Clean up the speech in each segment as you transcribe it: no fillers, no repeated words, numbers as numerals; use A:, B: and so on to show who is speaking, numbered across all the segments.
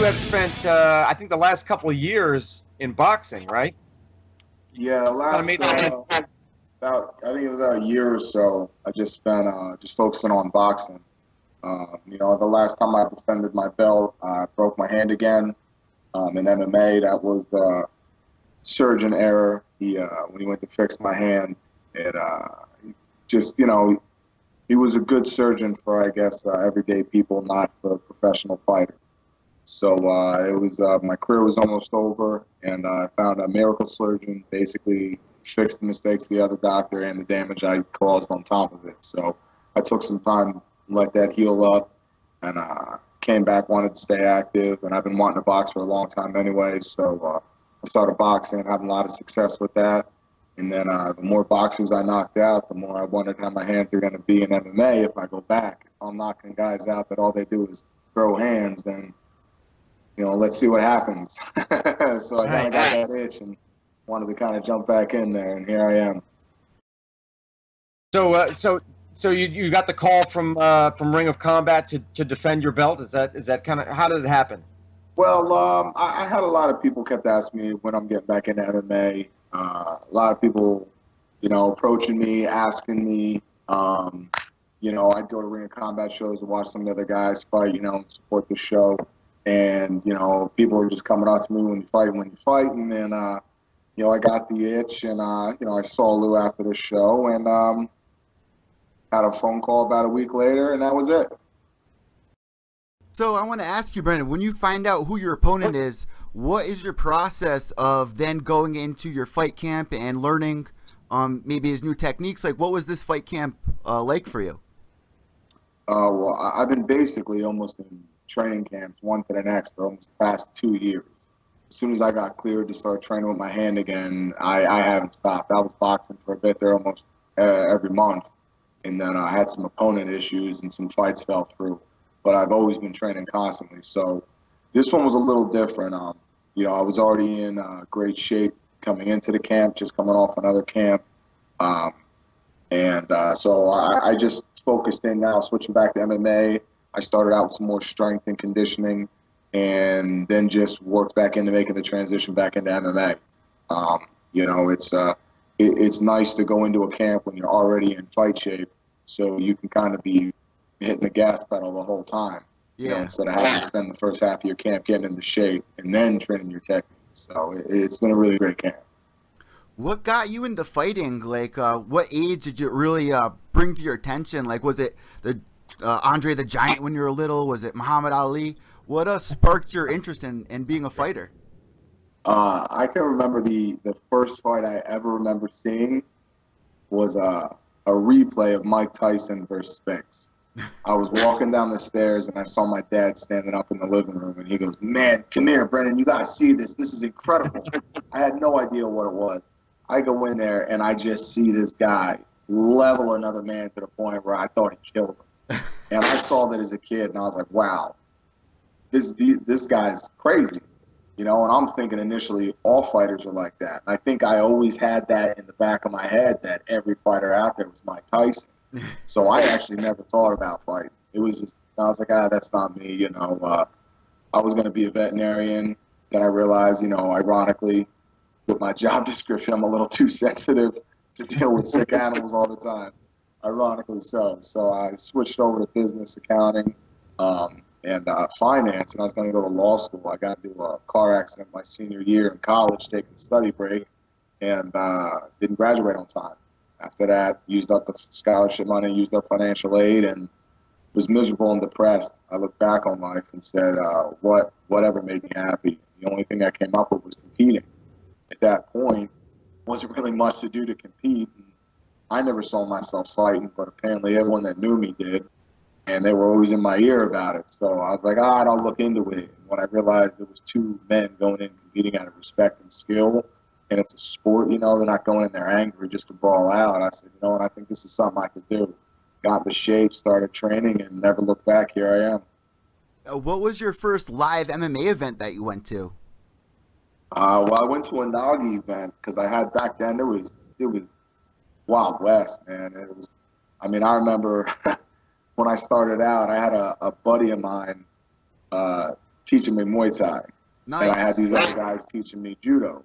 A: you have spent, I think, the last couple of years in boxing, right?
B: Yeah,
A: Kind of
B: last
A: made that.
B: about I think it was about a year or so. I just spent just focusing on boxing. The last time I defended my belt, I broke my hand again in MMA. That was surgeon error. He when he went to fix my hand, it just he was a good surgeon for I guess everyday people, not for professional fighters. So it was my career was almost over, and I found a miracle surgeon basically fixed the mistakes of the other doctor and the damage I caused on top of it. So I took some time to let that heal up, and came back, wanted to stay active, and I've been wanting to box for a long time anyway. So I started boxing, having a lot of success with that. And then the more boxers I knocked out, the more I wondered how my hands are going to be in MMA if I go back. If I'm knocking guys out that all they do is throw hands, then let's see what happens. So I kind of got that itch and wanted to kind of jump back in there, and here I am.
A: So you got the call from Ring of Combat to defend your belt. Is that kind of how did it happen?
B: Well, I had a lot of people kept asking me when I'm getting back into MMA. A lot of people, approaching me, asking me. I'd go to Ring of Combat shows to watch some of the other guys fight, and support the show. And, people were just coming out to me when you fight. And then, I got the itch, and, I saw Lou after the show, and had a phone call about a week later, and that was it.
C: So I want to ask you, Brendan, when you find out who your opponent is, what is your process of then going into your fight camp and learning maybe his new techniques? Like, what was this fight camp like for you?
B: Well, I've been basically almost in training camps, one to the next, for almost the past 2 years. As soon as I got cleared to start training with my hand again, I haven't stopped. I was boxing for a bit there almost every month, and then I had some opponent issues and some fights fell through. But I've always been training constantly. So this one was a little different. I was already in great shape coming into the camp, just coming off another camp. So I just focused in now, switching back to MMA. I started out with some more strength and conditioning, and then just worked back into making the transition back into MMA. It's nice to go into a camp when you're already in fight shape, so you can kind of be hitting the gas pedal the whole time.
C: Yeah.
B: Instead of having to spend the first half of your camp getting into shape and then training your technique. So it's been a really great camp.
C: What got you into fighting? Like, what age did it really bring to your attention? Like, was it the Andre the Giant when you were little? Was it Muhammad Ali? What sparked your interest in being a fighter?
B: I can remember the first fight I ever remember seeing was a replay of Mike Tyson versus Spinks. I was walking down the stairs and I saw my dad standing up in the living room, and he goes, "Man, come here, Brendan, you got to see this. This is incredible." I had no idea what it was. I go in there and I just see this guy level another man to the point where I thought he killed him. And I saw that as a kid, and I was like, wow, this guy's crazy. And I'm thinking initially all fighters are like that. And I think I always had that in the back of my head that every fighter out there was Mike Tyson. So I actually never thought about fighting. It was just, I was like, that's not me. I was going to be a veterinarian. Then I realized, ironically, with my job description, I'm a little too sensitive to deal with sick animals all the time. Ironically so. So I switched over to business accounting and finance, and I was going to go to law school. I got into a car accident my senior year in college, taking a study break, and didn't graduate on time. After that, used up the scholarship money, used up financial aid, and was miserable and depressed. I looked back on life and said, whatever made me happy? The only thing I came up with was competing. At that point, wasn't really much to do to compete. And I never saw myself fighting, but apparently everyone that knew me did, and they were always in my ear about it. So I was like, I'll look into it. And when I realized it was two men going in competing out of respect and skill, and it's a sport, they're not going in there angry just to brawl out. I said, what, I think this is something I could do. Got the shape, started training, and never looked back. Here I am.
C: What was your first live MMA event that you went to?
B: Well, I went to a Nagi event because I had back then. It was Wild West, man. I remember when I started out, I had a buddy of mine teaching me Muay Thai.
C: Nice.
B: And I had these other guys teaching me judo.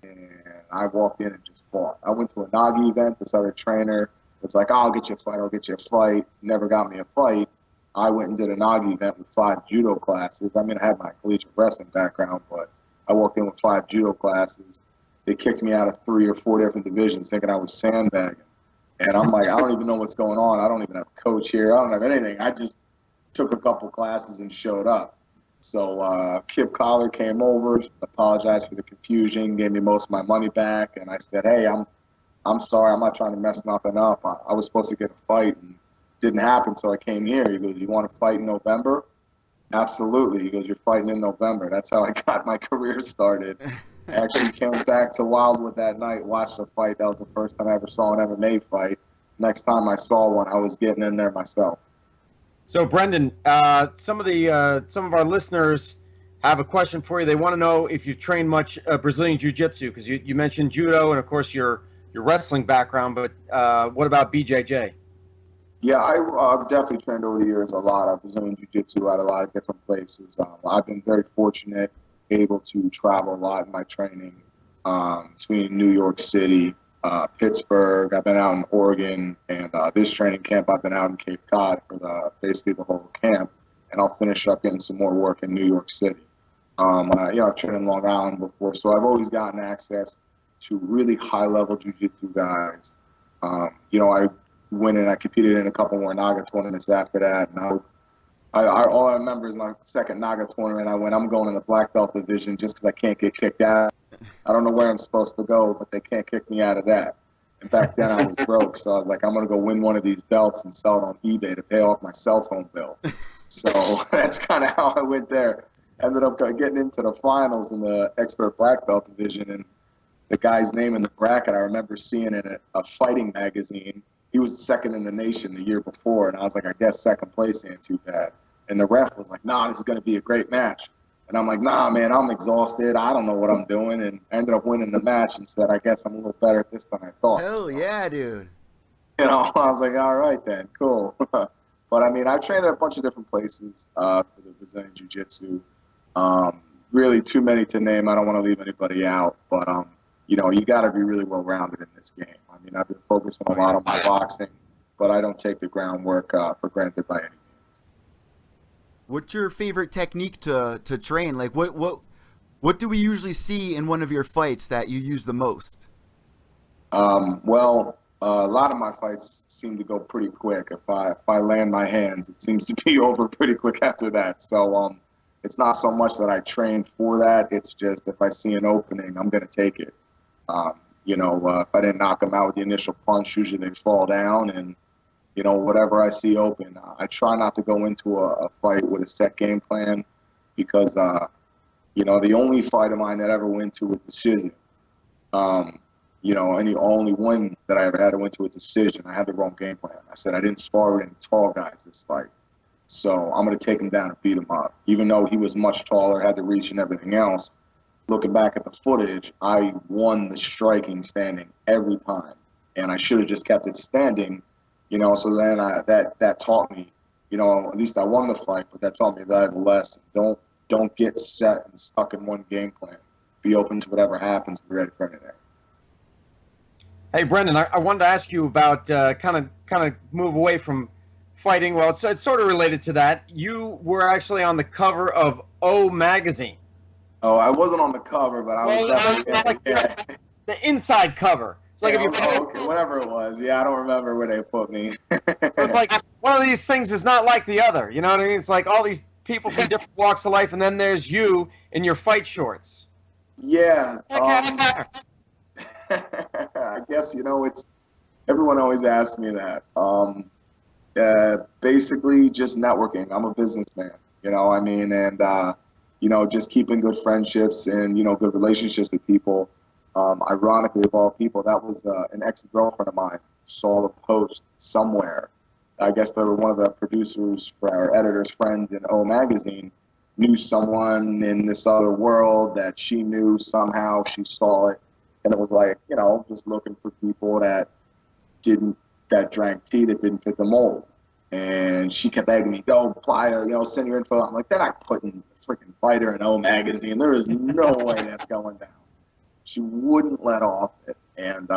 B: And I walked in and just fought. I went to a Nagi event. This other trainer was like, oh, I'll get you a fight, I'll get you a fight. Never got me a fight. I went and did a Nagi event with 5 judo classes. I mean, I had my collegiate wrestling background, but I walked in with 5 judo classes. They kicked me out of 3 or 4 different divisions thinking I was sandbagging. And I'm like, I don't even know what's going on. I don't even have a coach here. I don't have anything. I just took a couple classes and showed up. So Kip Collar came over, apologized for the confusion, gave me most of my money back, and I said, hey, I'm sorry, I'm not trying to mess nothing up. I was supposed to get a fight, and it didn't happen, so I came here. He goes, you want to fight in November? Absolutely. He goes, you're fighting in November. That's how I got my career started. I actually came back to Wildwood that night, watched the fight. That was the first time I ever saw an MMA fight. Next time I saw one, I was getting in there myself.
A: So, Brendan, some of our listeners have a question for you. They want to know if you've trained much Brazilian Jiu-Jitsu, because you mentioned judo and, of course, your wrestling background. But what about BJJ?
B: Yeah, I've definitely trained over the years a lot of Brazilian Jiu-Jitsu at a lot of different places. I've been very fortunate, able to travel a lot in my training between New York City, Pittsburgh. I've been out in Oregon, and this training camp I've been out in Cape Cod for basically the whole camp, and I'll finish up getting some more work in New York City. I've trained in Long Island before, so I've always gotten access to really high-level jiu-jitsu guys. I went in, I competed in a couple more Naga tournaments after that, and all I remember is my second Naga tournament. I'm going in the black belt division just because I can't get kicked out. I don't know where I'm supposed to go, but they can't kick me out of that. And back then I was broke, so I was like, I'm going to go win one of these belts and sell it on eBay to pay off my cell phone bill. So that's kind of how I went there. Ended up getting into the finals in the expert black belt division, and the guy's name in the bracket I remember seeing in a fighting magazine. He was second in the nation the year before, and I was like, I guess second place ain't too bad. And the ref was like, nah, this is going to be a great match. And I'm like, nah, man, I'm exhausted. I don't know what I'm doing. And I ended up winning the match and said, I guess I'm a little better at this than I thought.
C: Hell yeah, dude.
B: I was like, all right then, cool. But I mean, I trained at a bunch of different places for the Brazilian Jiu-Jitsu. Really too many to name. I don't want to leave anybody out. But, you got to be really well-rounded in this game. I mean, I've been focusing a lot on my boxing, but I don't take the groundwork for granted by any means.
C: What's your favorite technique to train? Like, what do we usually see in one of your fights that you use the most?
B: Well, a lot of my fights seem to go pretty quick. If I land my hands, it seems to be over pretty quick after that. So it's not so much that I train for that. It's just if I see an opening, I'm going to take it. If I didn't knock them out with the initial punch, usually they fall down, and whatever I see open, I try not to go into a fight with a set game plan, because the only fight of mine that ever went to a decision, and the only one that I ever had to went to a decision, I had the wrong game plan. I said I didn't spar with any tall guys this fight, so I'm going to take him down and beat him up. Even though he was much taller, had the reach and everything else, looking back at the footage, I won the striking standing every time, and I should have just kept it standing, so then that taught me, at least I won the fight, but that taught me a valuable lesson. Don't get set and stuck in one game plan. Be open to whatever happens, be ready for anything.
A: Hey, Brendan, I wanted to ask you about kind of move away from fighting. Well, it's sort of related to that. You were actually on the cover of O Magazine.
B: Oh, I wasn't on the cover, but I was definitely
A: the inside cover. It's like
B: okay, whatever it was. Yeah, I don't remember where they put me.
A: It's like one of these things is not like the other. You know what I mean? It's like all these people from different walks of life, and then there's you in your fight shorts.
B: Yeah. I guess, it's everyone always asks me that. Basically just networking. I'm a businessman, and just keeping good friendships and, good relationships with people. Ironically, of all people, that was an ex-girlfriend of mine saw the post somewhere. I guess they were one of the producers or editors' friends in O Magazine, knew someone in this other world that she knew somehow. She saw it, and it was like, just looking for people that drank tea that didn't fit the mold. And she kept begging me, go apply, send your info. I'm like, they're not putting freaking fighter in O Magazine. There is no way that's going down. She wouldn't let off it. And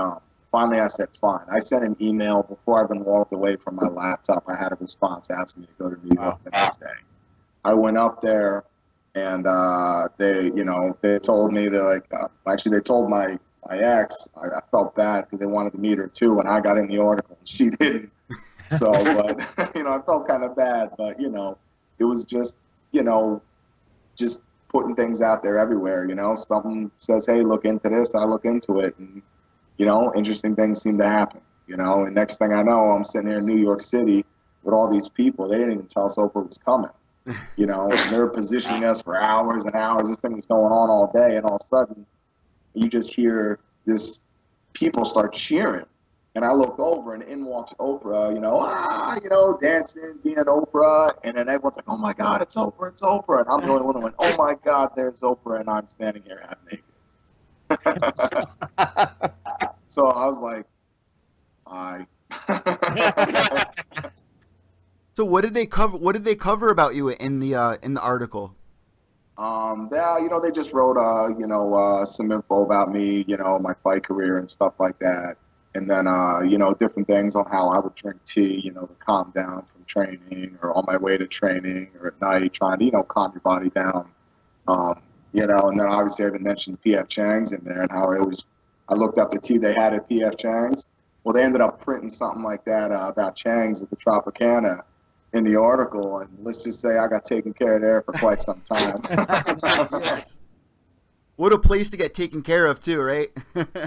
B: finally I said, fine. I sent an email before I even walked away from my laptop. I had a response asking me to go to New York the next day. I went up there, and they told me to actually they told my ex. I felt bad because they wanted to meet her too, and I got in the article and she didn't. So, but I felt kind of bad, but it was just just putting things out there everywhere. Something says, hey, look into this. I look into it, and interesting things seem to happen. And next thing I know, I'm sitting here in New York City with all these people. They didn't even tell us Oprah was coming. And they're positioning us for hours and hours. This thing was going on all day, and all of a sudden, you just hear this people start cheering. And I look over, and in walks Oprah, dancing, being Oprah. And then everyone's like, oh, my God, it's Oprah, it's Oprah. And I'm the only one who went, oh, my God, there's Oprah, and I'm standing here half naked. So I was like, hi.
C: So what did they cover? What did they cover about you in the article?
B: They just wrote some info about me, my fight career and stuff like that, and then different things on how I would drink tea, to calm down from training, or on my way to training, or at night trying to calm your body down, and then obviously I even mentioned P.F. Chang's in there and how I looked up the tea they had at P.F. Chang's. Well, they ended up printing something like that about Chang's at the Tropicana in the article, and let's just say I got taken care of there for quite some time.
C: Yes. What a place to get taken care of too, right?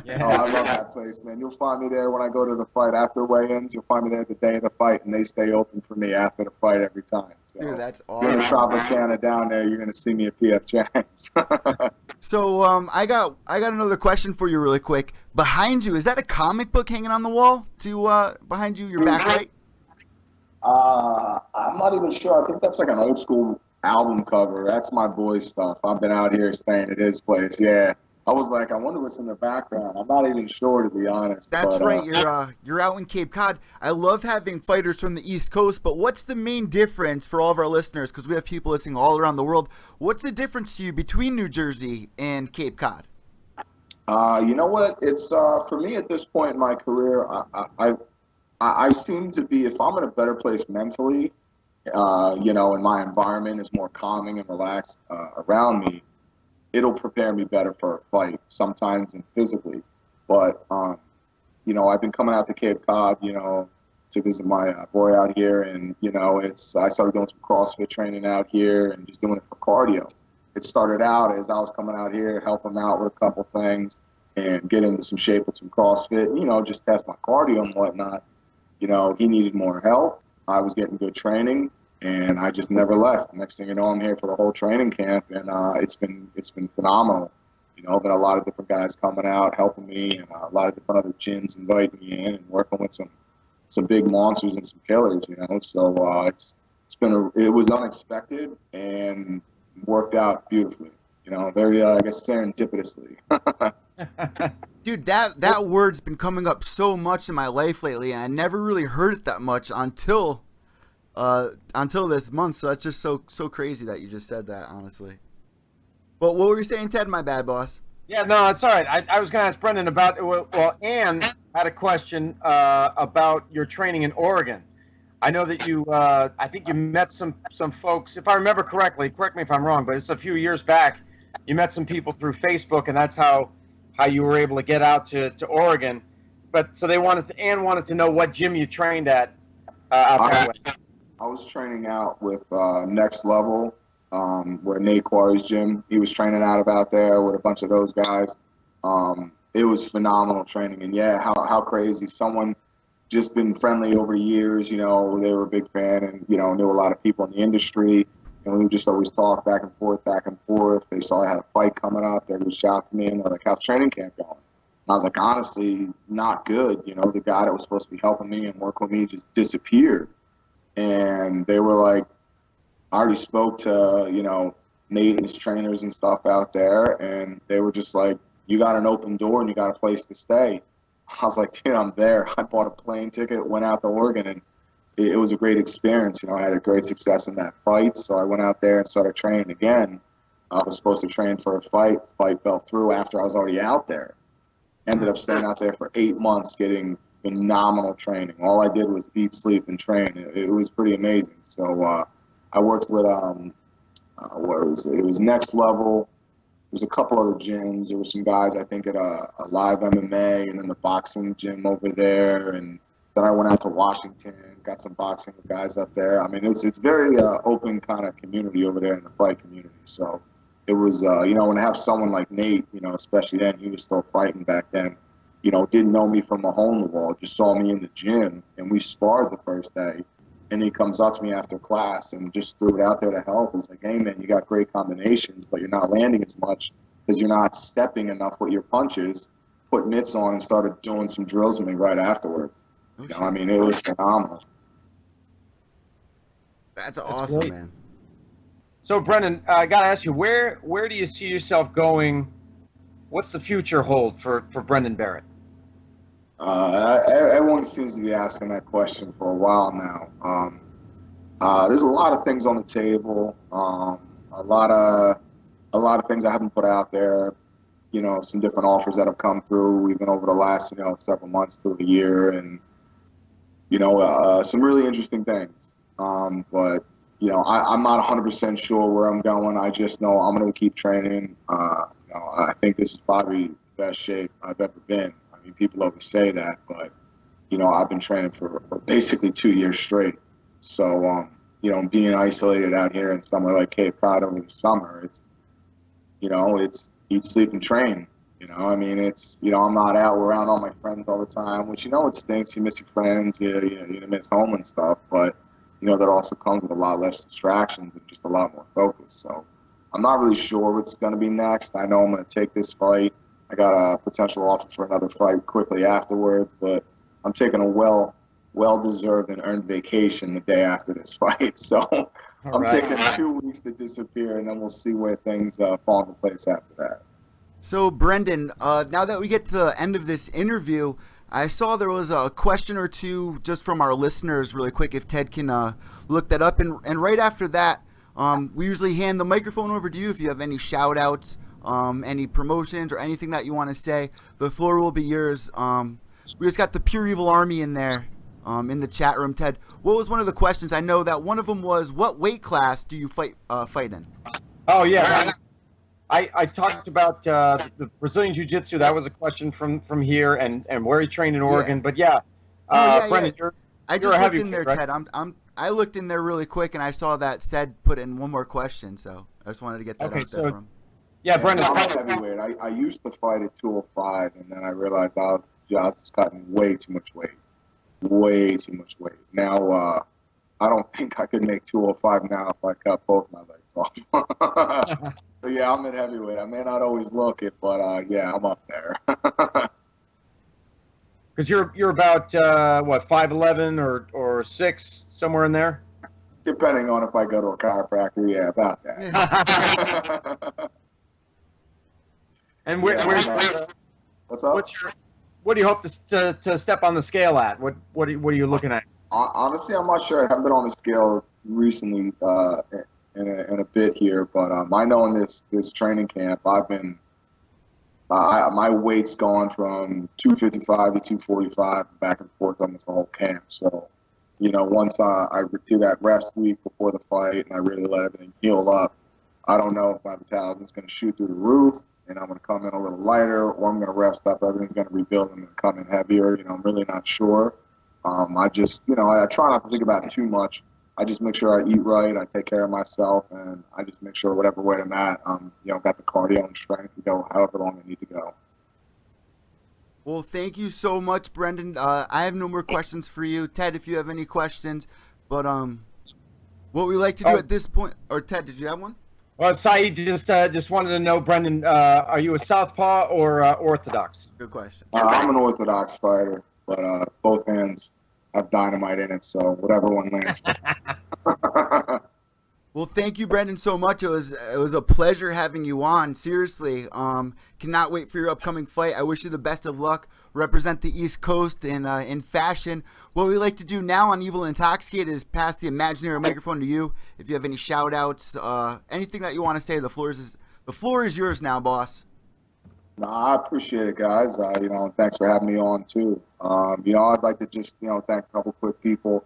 B: Yeah. Oh, I love that place, man. You'll find me there when I go to the fight after weigh-ins. You'll find me there the day of the fight, and they stay open for me after the fight every time. So,
C: dude, that's awesome.
B: You're in Tropicana down there, you're gonna see me at PF Chang's.
C: So I got another question for you really quick. Behind you, is that a comic book hanging on the wall behind you, your back right?
B: I'm not even sure. I think that's like an old school album cover. That's my boy's stuff. I've been out here staying at his place. Yeah. I was like, I wonder what's in the background. I'm not even sure, to be honest.
C: That's right. You're out in Cape Cod. I love having fighters from the East Coast, but what's the main difference for all of our listeners? Because we have people listening all around the world. What's the difference to you between New Jersey and Cape Cod?
B: You know what? It's for me at this point in my career, I seem to be, if I'm in a better place mentally, and my environment is more calming and relaxed around me, it'll prepare me better for a fight, sometimes and physically. But, I've been coming out to Cape Cod, to visit my boy out here, and, I started doing some CrossFit training out here and just doing it for cardio. It started out as I was coming out here, helping him out with a couple things and get into some shape with some CrossFit, just test my cardio and whatnot. He needed more help. I was getting good training, and I just never left. Next thing you know, I'm here for the whole training camp, and it's been phenomenal. But a lot of different guys coming out, helping me, and a lot of different other gyms inviting me in and working with some big monsters and some killers. So it was unexpected and worked out beautifully. Very I guess serendipitously.
C: Dude, that word's been coming up so much in my life lately, and I never really heard it that much until this month. So that's just so crazy that you just said that, honestly. But what were you saying, Ted? My bad, boss.
A: Yeah, no, it's all right. I was going to ask Brendan about, well, Ann had a question about your training in Oregon. I know that I think you met some folks, if I remember correctly, correct me if I'm wrong, but it's a few years back, you met some people through Facebook, and that's how you were able to get out to Oregon. But so Ann wanted to know what gym you trained at out that way.
B: I was training out with Next Level, where Nate Quarry's gym. He was training out there with a bunch of those guys. It was phenomenal training, and yeah, how crazy. Someone just been friendly over the years, they were a big fan, and knew a lot of people in the industry, and we would just always talk back and forth. They saw I had a fight coming up. They reached out to me, and they're like, how's training camp going? And I was like, honestly, not good. The guy that was supposed to be helping me and work with me just disappeared. And they were like, I already spoke to, Nate and his trainers and stuff out there, and they were just like, you got an open door and you got a place to stay. I was like, dude, I'm there. I bought a plane ticket, went out to Oregon, and it was a great experience. You know, I had a great success in that fight, so I went out there and started training again. I was supposed to train for a fight. The fight fell through after I was already out there. Ended up staying out there for 8 months, getting phenomenal training. All I did was eat, sleep, and train. It was pretty amazing. So I worked with what was it? It was Next Level. There's a couple other gyms. There were some guys, I think, at a live MMA and then the boxing gym over there. And then I went out to Washington, got some boxing with guys up there. I mean, it's very open kind of community over there in the fight community. So it was, you know, when I have someone like Nate, you know, especially then, he was still fighting back then, you know, didn't know me from a hole in the wall, just saw me in the gym, and we sparred the first day. And he comes up to me after class and just threw it out there to help. He's like, hey, man, you got great combinations, but you're not landing as much because you're not stepping enough with your punches. Put mitts on and started doing some drills with me right afterwards. You know, I mean, it was phenomenal.
C: That's awesome,
A: great.
C: man.
A: So, Brendan, I got to ask you, where do you see yourself going? What's the future hold for Brendan Barrett?
B: Everyone seems to be asking that question for a while now. There's a lot of things on the table. A lot of things I haven't put out there. You know, some different offers that have come through even over the last, you know, several months to a year, and you know, some really interesting things. But you know, I'm not 100% sure where I'm going. I just know I'm going to keep training. You know, I think this is probably the best shape I've ever been. I mean, people always say that, but you know, I've been training for basically 2 years straight. So, you know, being isolated out here in somewhere like Cape Cod over the summer, it's, you know, it's eat, sleep, and train. You know, I mean, it's, you know, I'm not out around all my friends all the time, which, you know, it stinks. You miss your friends, you miss home and stuff, but you know, that also comes with a lot less distractions and just a lot more focus. So I'm not really sure what's going to be next. I know I'm going to take this fight. I got a potential offer for another fight quickly afterwards, but I'm taking a well-deserved and earned vacation the day after this fight. So I'm taking 2 weeks to disappear, and then we'll see where things fall into place after that.
C: So, Brendan, now that we get to the end of this interview, I saw there was a question or two just from our listeners really quick, if Ted can look that up. And right after that, we usually hand the microphone over to you if you have any shout-outs, any promotions, or anything that you want to say. The floor will be yours. We just got the Pure Evil Army in there in the chat room. Ted, what was one of the questions? I know that one of them was, what weight class do you fight in?
A: Oh, yeah. I talked about the Brazilian Jiu-Jitsu. That was a question from here, and where he trained in Oregon.
C: Yeah.
A: But yeah, Brendan,
C: yeah.
A: I
C: just looked in there, right? Ted. I looked in there really quick, and I saw that said put in one more question, so I just wanted to get that out there from him.
A: Yeah, Brendan.
B: I'm a heavyweight. I used to fight at 205, and then I realized I was just cutting way too much weight. Way too much weight. Now, I don't think I could make 205 now if I cut both my legs off. But yeah, I'm at heavyweight. I may not always look it, but yeah, I'm up there.
A: Because you're about what, 5'11" or 6, somewhere in there.
B: Depending on if I go to a chiropractor, yeah, about that.
A: And
B: what's up?
A: What do you hope to step on the scale at? What are you looking at?
B: Honestly, I'm not sure. I haven't been on the scale recently in a bit here, but I know in this training camp, I've been my weight's gone from 255 to 245 back and forth almost the whole camp. So, you know, once I do that rest week before the fight and I really let everything heal up, I don't know if my metabolism's going to shoot through the roof and I'm going to come in a little lighter, or I'm going to rest up, everything's going to rebuild and come in heavier. You know, I'm really not sure. I just, you know, I try not to think about it too much. I just make sure I eat right, I take care of myself, and I just make sure whatever weight I'm at, you know, got the cardio and strength to go however long I need to go.
C: Well, thank you so much, Brendan. I have no more questions for you. Ted, if you have any questions, but what we like to do at this point, or Ted, did you have one?
A: Well, Saeed just wanted to know, Brendan, are you a southpaw or orthodox?
C: Good question.
B: I'm an orthodox fighter, but both hands have dynamite in it, so whatever one lands.
C: Well, Well, thank you, Brendan, so much. It was a pleasure having you on. Seriously, cannot wait for your upcoming fight. I wish you the best of luck. Represent the East Coast in fashion. What we like to do now on Evil and Intoxicated is pass the imaginary microphone to you. If you have any shout outs, anything that you want to say, the floor is yours now, boss.
B: No, I appreciate it, guys. Thanks for having me on too. I'd like to just, thank a couple quick people.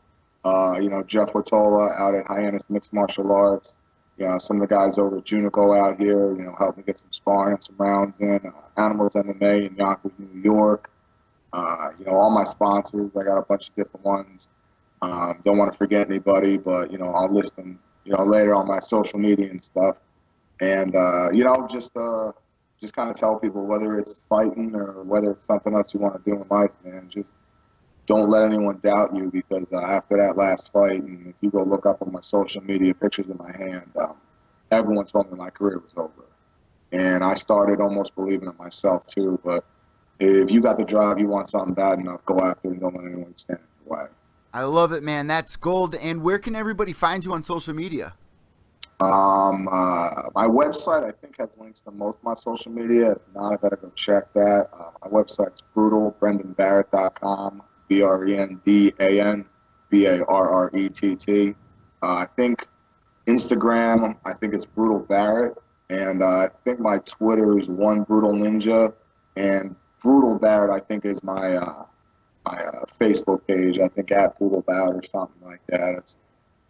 B: Jeff Watola out at Hyannis Mixed Martial Arts. Some of the guys over at Junico out here, helped me get some sparring and some rounds in. Animals MMA in Yonkers, New York. All my sponsors. I got a bunch of different ones. Don't want to forget anybody, but, I'll list them, later on my social media and stuff. And, just kind of tell people, whether it's fighting or whether it's something else you want to do in life, man, just don't let anyone doubt you, because after that last fight, and if you go look up on my social media pictures in my hand, everyone told me my career was over. And I started almost believing it myself too. But if you got the drive, you want something bad enough, go after it and don't let anyone stand in your way.
C: I love it, man. That's gold. And where can everybody find you on social media?
B: My website, I think, has links to most of my social media. If not, I better go check that. My website's brutalbrendanbarrett.com, BrendanBarrett. I think Instagram, I think it's Brutal Barrett. And I think my Twitter is One Brutal Ninja. And Brutal Barrett, I think, is my Facebook page. I think at Brutal Barrett or something like that. It's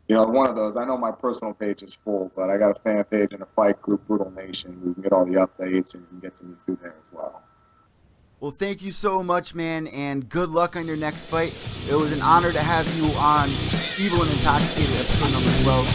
B: one of those. I know my personal page is full, but I got a fan page and a fight group, Brutal Nation. You can get all the updates, and you can get to me through there as well.
C: Well, thank you so much, man, and good luck on your next fight. It was an honor to have you on Evil and Intoxicated episode number 12.